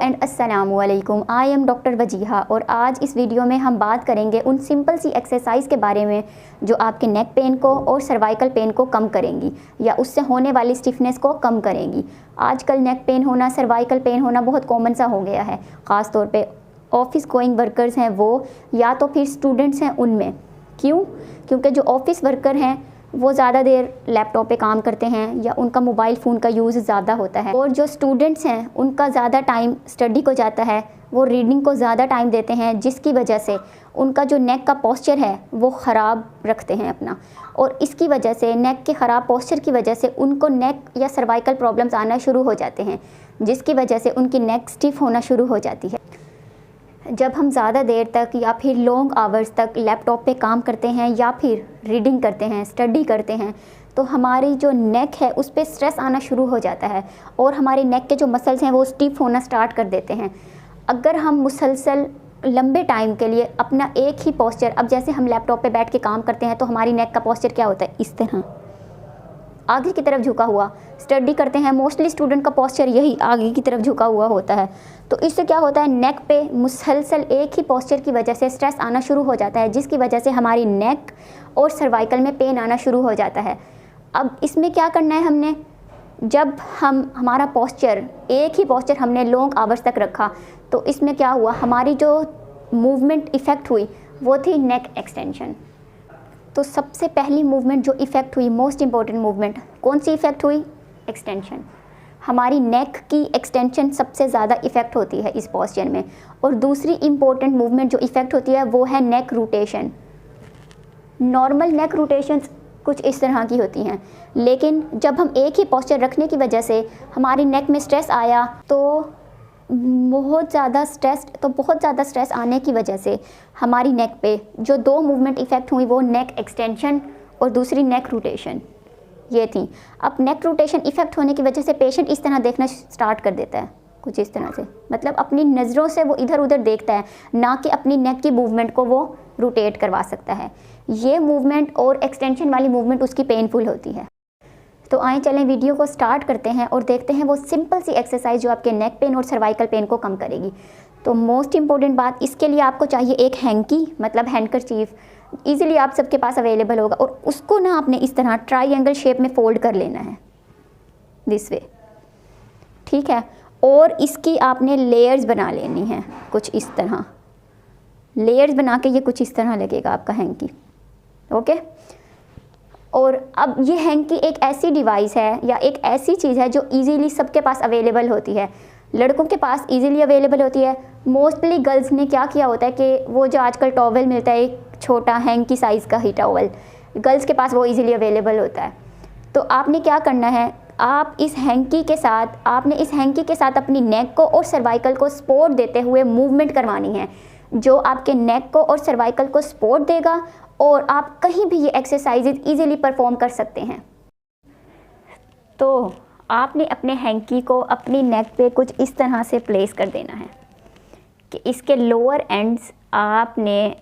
And अस्सलामु अलैकुम। I am doctor Wajiha और आज इस वीडियो में हम बात करेंगे उन सिंपल सी एक्सरसाइज के बारे में जो आपके नेक पेन को और सर्वाइकल पेन को कम करेंगी या उससे होने वाली स्टिफनेस को कम करेंगी। आजकल नेक पेन होना, सर्वाइकल पेन होना बहुत कॉमन सा हो गया है, ख़ास तौर पे ऑफिस गोइंग वर्कर्स हैं वो या तो फिर स्टूडेंट्स हैं उनमें। क्यों? क्योंकि जो ऑफिस वर्कर हैं वो ज़्यादा देर लैपटॉप पे काम करते हैं या उनका मोबाइल फ़ोन का यूज़ ज़्यादा होता है, और जो स्टूडेंट्स हैं उनका ज़्यादा टाइम स्टडी को जाता है, वो रीडिंग को ज़्यादा टाइम देते हैं, जिसकी वजह से उनका जो नेक का पोस्चर है वो ख़राब रखते हैं अपना, और इसकी वजह से नेक के ख़राब पोस्चर की वजह से उनको नेक या सर्वाइकल प्रॉब्लम्स आना शुरू हो जाते हैं, जिसकी वजह से उनकी नेक स्टिफ होना शुरू हो जाती है। जब हम ज़्यादा देर तक या फिर लॉन्ग आवर्स तक लैपटॉप पे काम करते हैं या फिर रीडिंग करते हैं, स्टडी करते हैं, तो हमारी जो नेक है उस पर स्ट्रेस आना शुरू हो जाता है और हमारे नेक के जो मसल्स हैं वो स्टिफ होना स्टार्ट कर देते हैं। अगर हम मुसलसल लंबे टाइम के लिए अपना एक ही पोस्चर, अब जैसे हम लैपटॉप पे बैठ के काम करते हैं तो हमारी नेक का पोस्चर क्या होता है, इस तरह आगे की तरफ झुका हुआ। स्टडी करते हैं, मोस्टली स्टूडेंट का पोस्चर यही आगे की तरफ झुका हुआ होता है। तो इससे क्या होता है, नेक पे मुसलसल एक ही पोस्चर की वजह से स्ट्रेस आना शुरू हो जाता है, जिसकी वजह से हमारी नेक और सर्वाइकल में पेन आना शुरू हो जाता है। अब इसमें क्या करना है हमने, जब हमारा पोस्चर एक ही पोस्चर हमने लॉन्ग आवर्स तक रखा तो इसमें क्या हुआ, हमारी जो मूवमेंट इफ़ेक्ट हुई वो थी नेक एक्सटेंशन। तो सबसे पहली मूवमेंट जो इफ़ेक्ट हुई, मोस्ट इम्पॉर्टेंट मूवमेंट कौन सी इफ़ेक्ट हुई, एक्सटेंशन। हमारी नेक की एक्सटेंशन सबसे ज़्यादा इफ़ेक्ट होती है इस पोस्चर में। और दूसरी इम्पॉर्टेंट मूवमेंट जो इफ़ेक्ट होती है वो है नेक रोटेशन। नॉर्मल नेक रोटेशंस कुछ इस तरह की होती हैं, लेकिन जब हम एक ही पोस्चर रखने की वजह से हमारी नेक में स्ट्रेस आया तो बहुत ज़्यादा स्ट्रेस आने की वजह से हमारी नेक पे जो दो मूवमेंट इफ़ेक्ट हुई वो नेक एक्सटेंशन और दूसरी नेक रोटेशन ये थी। अब नेक रोटेशन इफ़ेक्ट होने की वजह से पेशेंट इस तरह देखना स्टार्ट कर देता है, कुछ इस तरह से, मतलब अपनी नज़रों से वो इधर उधर देखता है, ना कि अपनी नेक की मूवमेंट को वो रोटेट करवा सकता है। ये मूवमेंट और एक्सटेंशन वाली मूवमेंट उसकी पेनफुल होती है। तो आए चलें वीडियो को स्टार्ट करते हैं और देखते हैं वो सिंपल सी एक्सरसाइज जो आपके नेक पेन और सर्वाइकल पेन को कम करेगी। तो मोस्ट इंपॉर्टेंट बात, इसके लिए आपको चाहिए एक हैंकी, मतलब हैंडकरचीफ, ईजिली आप सबके पास अवेलेबल होगा, और उसको ना आपने इस तरह ट्राइंगल शेप में फोल्ड कर लेना है, दिस वे, ठीक है। और इसकी आपने लेयर्स बना लेनी है, कुछ इस तरह लेयर्स बना के ये कुछ इस तरह लगेगा आपका हैंकी, ओके। और अब ये हैंकी एक ऐसी डिवाइस है या एक ऐसी चीज़ है जो इजीली सबके पास अवेलेबल होती है। लड़कों के पास इजीली अवेलेबल होती है। मोस्टली गर्ल्स ने क्या किया होता है कि वो जो आजकल टॉवल मिलता है, एक छोटा हैंकी साइज़ का ही टॉवल, गर्ल्स के पास वो इजीली अवेलेबल होता है। तो आपने क्या करना है, आप इस हैंकी के साथ अपनी नेक को और सर्वाइकल को सपोर्ट देते हुए मूवमेंट करवानी है, जो आपके नेक को और सर्वाइकल को सपोर्ट देगा और आप कहीं भी ये एक्सरसाइजेज इजीली परफॉर्म कर सकते हैं। तो आपने अपने हैंकी को अपनी नेक पे कुछ इस तरह से प्लेस कर देना है कि इसके लोअर एंड्स आपने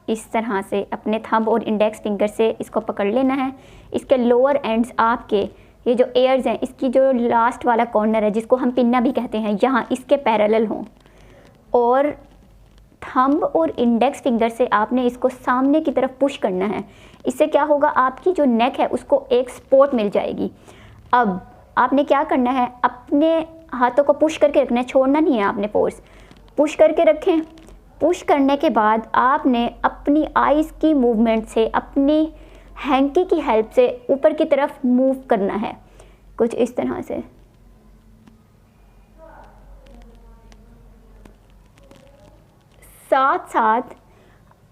इस तरह से अपने थंब और इंडेक्स फिंगर से इसको पकड़ लेना है। इसके लोअर एंड्स आपके ये जो एयर्स हैं, इसकी जो लास्ट वाला कॉर्नर है जिसको हम पिन्ना भी कहते हैं, यहाँ इसके पैरेलल हों, और थंब और इंडेक्स फिंगर से आपने इसको सामने की तरफ पुश करना है। इससे क्या होगा, आपकी जो नेक है उसको एक सपोर्ट मिल जाएगी। अब आपने क्या करना है, अपने हाथों को पुश करके रखना है, छोड़ना नहीं है आपने, फोर्स पुश करके रखें। पुश करने के बाद आपने अपनी आइज़ की मूवमेंट से, अपनी हैंकी की हेल्प से ऊपर की तरफ मूव करना है, कुछ इस तरह से। साथ साथ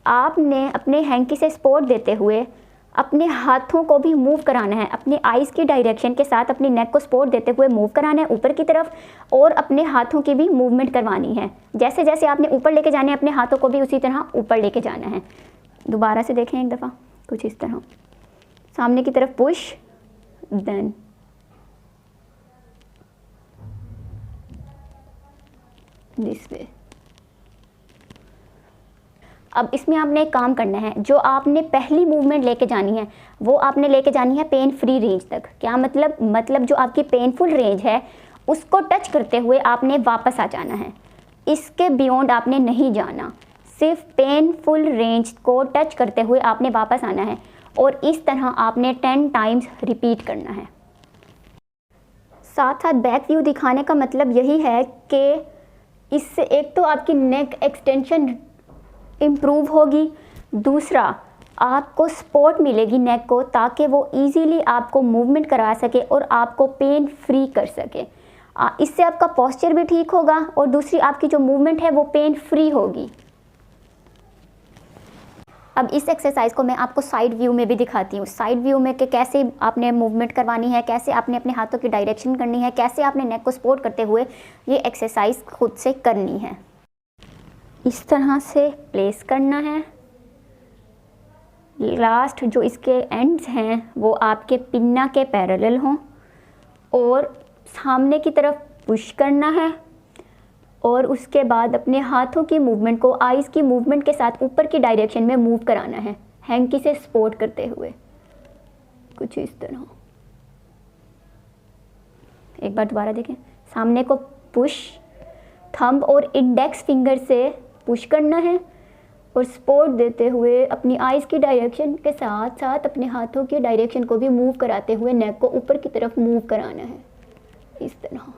आपने अपने हैंकी से सपोर्ट देते हुए अपने हाथों को भी मूव कराना है, अपनी आइज़ की डायरेक्शन के साथ अपनी नेक को सपोर्ट देते हुए मूव कराना है ऊपर की तरफ, और अपने हाथों की भी मूवमेंट करवानी है। जैसे जैसे आपने ऊपर लेके जाने हैं, अपने हाथों को भी उसी तरह ऊपर लेके जाना है। दोबारा से देखें एक दफ़ा, कुछ इस तरह सामने की तरफ पुश, देन दिस वे। अब इसमें आपने एक काम करना है, जो आपने पहली मूवमेंट लेके जानी है वो आपने लेके जानी है पेन फ्री रेंज तक। क्या मतलब जो आपकी पेनफुल रेंज है उसको टच करते हुए आपने वापस आ जाना है। इसके बियॉन्ड आपने नहीं जाना, सिर्फ पेनफुल रेंज को टच करते हुए आपने वापस आना है और इस तरह आपने 10 टाइम्स रिपीट करना है। साथ साथ बैक व्यू दिखाने का मतलब यही है कि इससे एक तो आपकी नेक एक्सटेंशन इम्प्रूव होगी, दूसरा आपको सपोर्ट मिलेगी नेक को, ताकि वो इजीली आपको मूवमेंट करवा सके और आपको पेन फ्री कर सके। इससे आपका पोस्चर भी ठीक होगा और दूसरी आपकी जो मूवमेंट है वो पेन फ्री होगी। अब इस एक्सरसाइज को मैं आपको साइड व्यू में भी दिखाती हूँ। साइड व्यू में कि कैसे आपने मूवमेंट करवानी है, कैसे आपने अपने हाथों की डायरेक्शन करनी है, कैसे आपने नेक को सपोर्ट करते हुए ये एक्सरसाइज खुद से करनी है। इस तरह से प्लेस करना है। लास्ट जो इसके एंड्स हैं वो आपके पिन्ना के पैरेलल हों और सामने की तरफ पुश करना है और उसके बाद अपने हाथों की मूवमेंट को आइज़ की मूवमेंट के साथ ऊपर की डायरेक्शन में मूव कराना है, हैंकी से सपोर्ट करते हुए, कुछ इस तरह। एक बार दोबारा देखें। सामने को पुश, थंब और इंडेक्स फिंगर से पुश करना है और सपोर्ट देते हुए अपनी आइज़ की डायरेक्शन के साथ साथ अपने हाथों की डायरेक्शन को भी मूव कराते हुए नेक को ऊपर की तरफ मूव कराना है, इस तरह।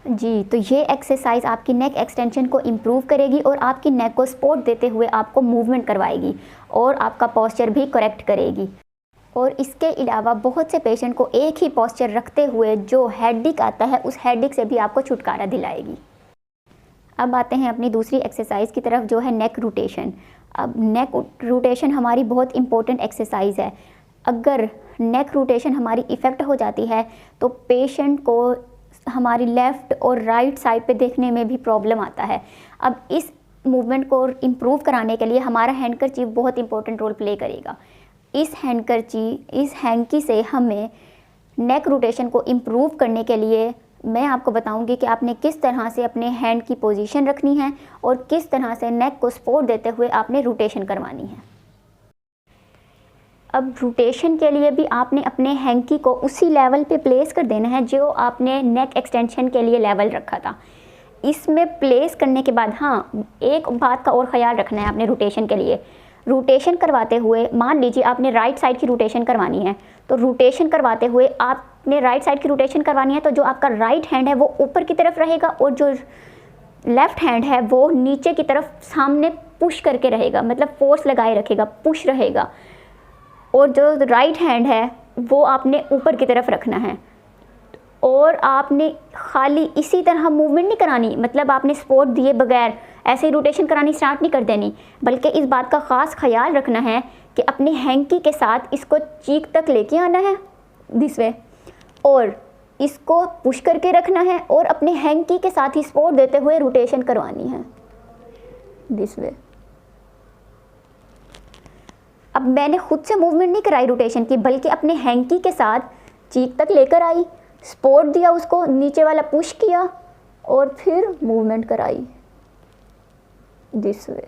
जी, तो ये एक्सरसाइज आपकी नेक एक्सटेंशन को इम्प्रूव करेगी और आपकी नेक को सपोर्ट देते हुए आपको मूवमेंट करवाएगी और आपका पोस्चर भी करेक्ट करेगी। और इसके अलावा बहुत से पेशेंट को एक ही पोस्चर रखते हुए जो हेडेक आता है उस हेडेक से भी आपको छुटकारा दिलाएगी। अब आते हैं अपनी दूसरी एक्सरसाइज की तरफ, जो है नेक रोटेशन। अब नेक रोटेशन हमारी बहुत इंपॉर्टेंट एक्सरसाइज है। अगर नेक रोटेशन हमारी इफ़ेक्ट हो जाती है तो पेशेंट को हमारी लेफ़्ट और राइट साइड पे देखने में भी प्रॉब्लम आता है। अब इस मूवमेंट को इम्प्रूव कराने के लिए हमारा हैंडकरचीफ बहुत इंपॉर्टेंट रोल प्ले करेगा। इस हैंकी से हमें नेक रोटेशन को इम्प्रूव करने के लिए मैं आपको बताऊंगी कि आपने किस तरह से अपने हैंड की पोजीशन रखनी है और किस तरह से नेक को सपोर्ट देते हुए आपने रोटेशन करवानी है। अब रोटेशन के लिए भी आपने अपने हैंकी को उसी लेवल पे प्लेस कर देना है जो आपने नेक एक्सटेंशन के लिए लेवल रखा था। इसमें प्लेस करने के बाद हाँ, एक बात का और ख्याल रखना है आपने रोटेशन के लिए। रोटेशन करवाते हुए मान लीजिए आपने राइट साइड की रोटेशन करवानी है, तो रोटेशन करवाते हुए आपने राइट साइड की रोटेशन करवानी है तो जो आपका राइट हैंड है वो ऊपर की तरफ रहेगा और जो लेफ़्ट हैंड है वो नीचे की तरफ सामने पुश करके रहेगा, मतलब फोर्स लगाए रखेगा, पुश रहेगा। और जो राइट हैंड है वो आपने ऊपर की तरफ रखना है और आपने खाली इसी तरह मूवमेंट नहीं करानी, मतलब आपने सपोर्ट दिए बगैर ऐसे ही रोटेशन करानी स्टार्ट नहीं कर देनी, बल्कि इस बात का ख़ास ख्याल रखना है कि अपने हैंकी के साथ इसको चीक तक लेके आना है दिस वे और इसको पुश करके रखना है और अपने हैंकी के साथ ही सपोर्ट देते हुए रोटेशन करवानी है दिस वे। अब मैंने खुद से मूवमेंट नहीं कराई रोटेशन की, बल्कि अपने हैंकी के साथ चीक तक लेकर आई, सपोर्ट दिया, उसको नीचे वाला पुश किया और फिर मूवमेंट कराई दिस वे।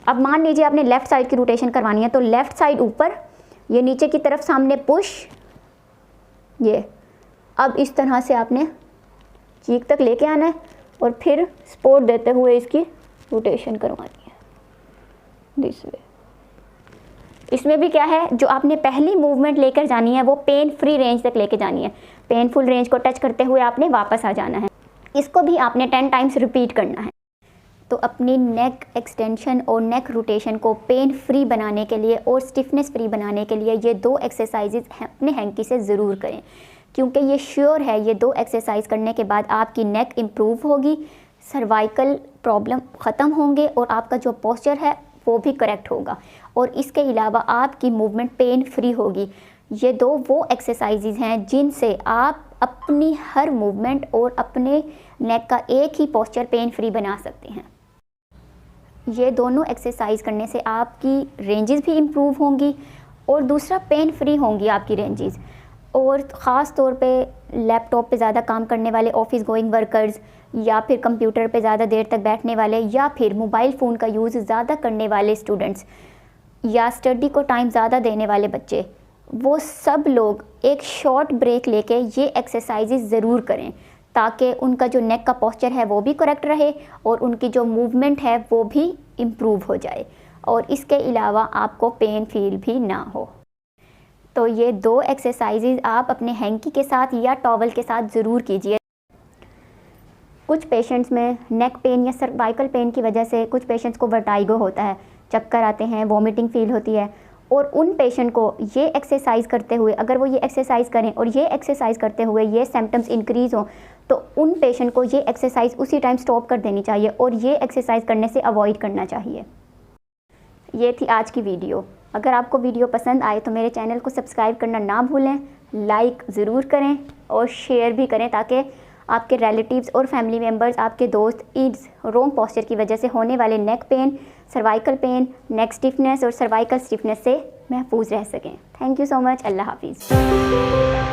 अब मान लीजिए आपने लेफ़्ट साइड की रोटेशन करवानी है तो लेफ़्ट साइड ऊपर, ये नीचे की तरफ सामने पुश, ये। अब इस तरह से आपने चीक तक लेके आना है और फिर सपोर्ट देते हुए इसकी रोटेशन करवानी है दिस वे। इसमें भी क्या है, जो आपने पहली मूवमेंट लेकर जानी है वो पेन फ्री रेंज तक लेके जानी है, पेनफुल रेंज को टच करते हुए आपने वापस आ जाना है। इसको भी आपने 10 टाइम्स रिपीट करना है। तो अपनी नेक एक्सटेंशन और नेक रोटेशन को पेन फ्री बनाने के लिए और स्टिफनेस फ्री बनाने के लिए ये 2 एक्सरसाइजेज अपने हैंकी से ज़रूर करें, क्योंकि ये श्योर है ये 2 एक्सरसाइज करने के बाद आपकी नेक इम्प्रूव होगी, सर्वाइकल प्रॉब्लम ख़त्म होंगे और आपका जो पोस्चर है वो भी करेक्ट होगा और इसके अलावा आपकी मूवमेंट पेन फ्री होगी। ये 2 वो एक्सरसाइजेज हैं जिनसे आप अपनी हर मूवमेंट और अपने नेक का एक ही पोस्चर पेन फ्री बना सकते हैं। ये दोनों एक्सरसाइज करने से आपकी रेंजेस भी इम्प्रूव होंगी और दूसरा पेन फ्री होंगी आपकी रेंजेस। और ख़ास तौर पे लैपटॉप पे ज़्यादा काम करने वाले ऑफिस गोइंग वर्कर्स या फिर कंप्यूटर पे ज़्यादा देर तक बैठने वाले या फिर मोबाइल फ़ोन का यूज़ ज़्यादा करने वाले स्टूडेंट्स या स्टडी को टाइम ज़्यादा देने वाले बच्चे, वो सब लोग एक शॉर्ट ब्रेक लेके ये एक्सरसाइजेज ज़रूर करें ताकि उनका जो नेक का पोस्चर है वो भी करेक्ट रहे और उनकी जो मूवमेंट है वो भी इम्प्रूव हो जाए और इसके अलावा आपको पेन फील भी ना हो। तो ये 2 एक्सरसाइजेज आप अपने हैंकी के साथ या टॉवल के साथ ज़रूर कीजिए। कुछ पेशेंट्स में नेक पेन या सर्वाइकल पेन की वजह से कुछ पेशेंट्स को वर्टाइगो होता है, चक्कर आते हैं, वॉमिटिंग फील होती है, और उन पेशेंट को ये एक्सरसाइज करते हुए, अगर वो ये एक्सरसाइज करें और ये एक्सरसाइज करते हुए ये सिम्टम्स इंक्रीज़ हों तो उन पेशेंट को ये एक्सरसाइज उसी टाइम स्टॉप कर देनी चाहिए और ये एक्सरसाइज करने से अवॉइड करना चाहिए। ये थी आज की वीडियो। अगर आपको वीडियो पसंद आए तो मेरे चैनल को सब्सक्राइब करना ना भूलें, लाइक ज़रूर करें और शेयर भी करें ताकि आपके रिलेटिव्स और फैमिली मेम्बर्स, आपके दोस्त इस रॉन्ग पोस्चर की वजह से होने वाले neck pain, cervical pain, neck stiffness और सर्वाइकल स्टिफनेस से महफूज रह सकें। Thank you so much. अल्लाह हाफिज़।